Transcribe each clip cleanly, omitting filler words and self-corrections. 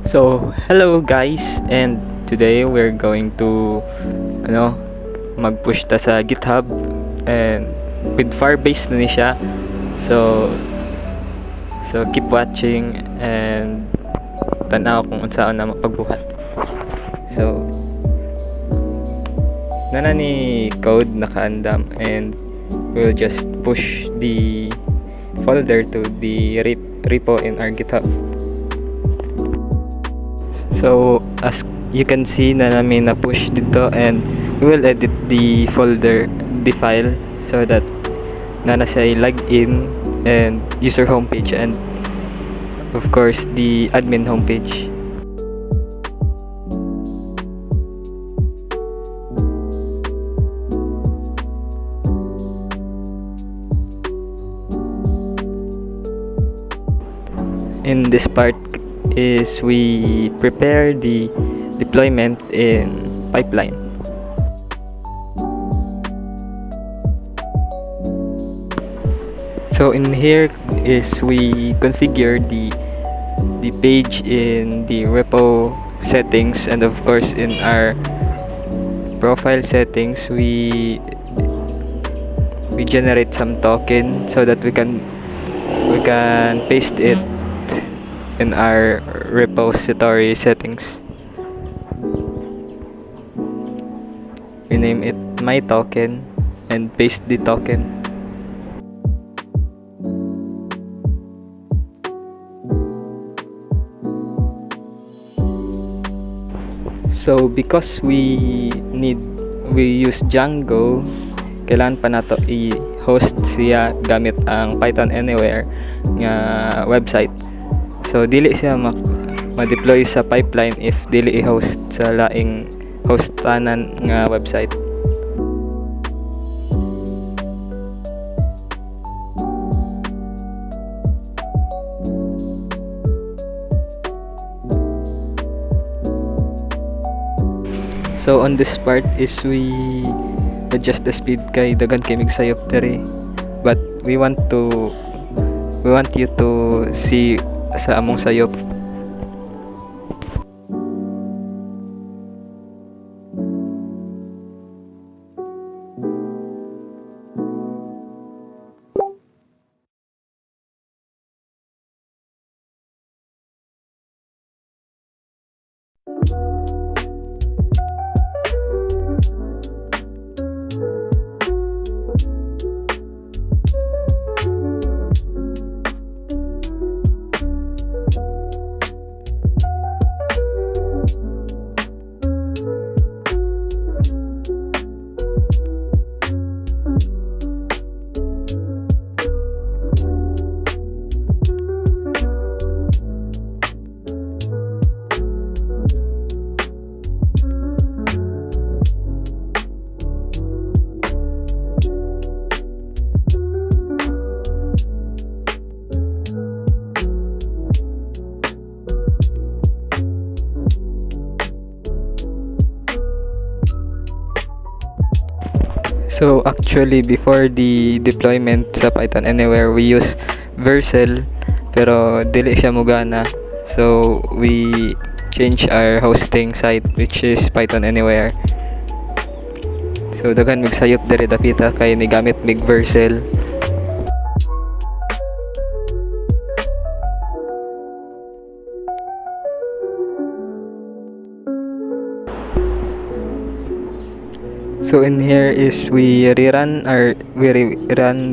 So, hello guys, and today we're going to mag-push ta sa GitHub and with Firebase na ni siya. So keep watching and tanaw kung unsaon na mapagbuhat. So nana ni code nakaandam and we'll just push the folder to the repo in our GitHub. So as you can see na namin na push dito, and we will edit the folder, the file, so that na siya login and user homepage and of course the admin homepage. In this part is we prepare the deployment in pipeline. So in here is we configure the page in the repo settings, and of course in our profile settings we generate some token so that we can paste it in our repository settings. We name it my token and paste the token. So because we use Django, kailangan pa nato i-host siya gamit ang Python Anywhere nga website. So dili siya ma-deploy sa pipeline if dili i-host sa laing hostanan nga website. So on this part is we adjust the speed kay dagan kay migsayop diri, but we want you to see sa among sayop. So actually before the deployment sa Python Anywhere we use Vercel, pero dili siya mugana. So we change our hosting site, which is Python Anywhere. So daghan migsayop diri dapita kay ni gamit mig Vercel. So in here is we rerun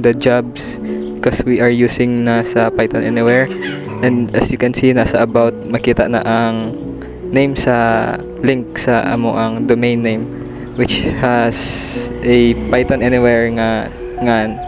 the jobs because we are using nasa Python Anywhere, and as you can see nasa about makita na ang name sa link sa amo ang domain name, which has a Python Anywhere nga ngan.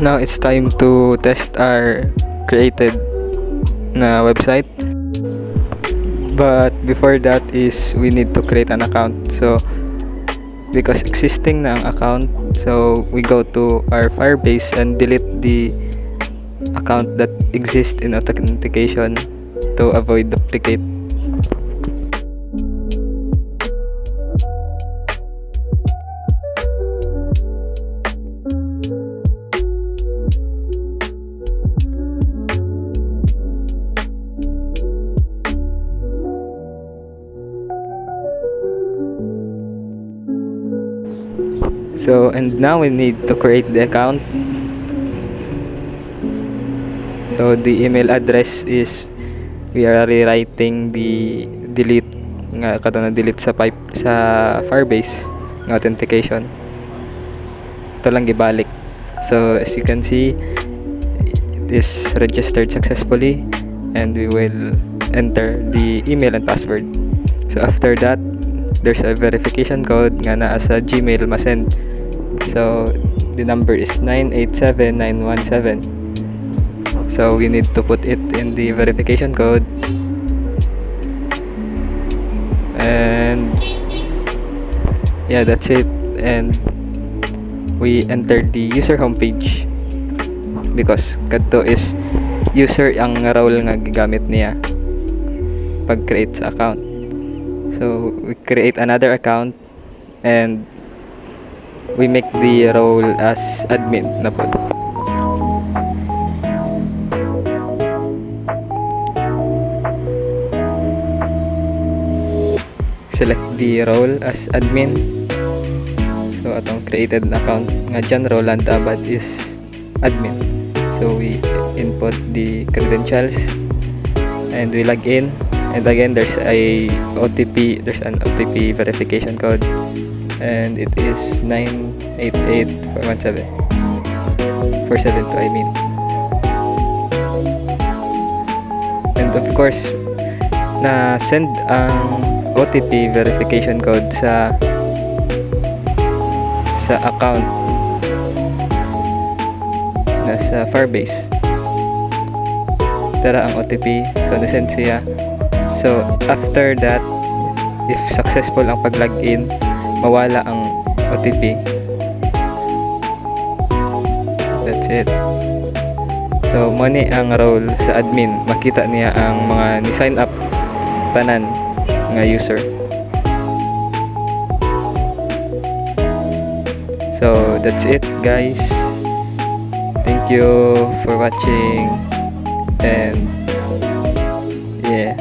Now it's time to test our created na website. But before that is we need to create an account. So because existing na ang account, so we go to our Firebase and delete the account that exists in authentication to avoid duplicate. So, and now we need to create the account. So, the email address is, we are rewriting the delete nga kato na delete sa Firebase ng authentication. Ito lang gibalik. So, as you can see, it is registered successfully and we will enter the email and password. So, after that, there's a verification code nga naa sa Gmail masend. So the number is 987917. So we need to put it in the verification code, and yeah, that's it. And we enter the user homepage because kadto is user ang role nga gigamit niya pag create sa account. So we create another account and we make the role as admin na po. Select the role as admin. So atong created na account nga dyan Roland Abad is admin. So we input the credentials and we log in, and again there's an OTP verification code, and it is 988417 472 I mean. And of course na send ang OTP verification code sa account nasa Firebase. Tara ang OTP, so na-send siya. So after that, if successful ang pag-login, mawala ang OTP. That's it. So money ang role sa admin, makita niya ang mga ni-sign up tanan nga user. So that's it guys. Thank you for watching, and yeah.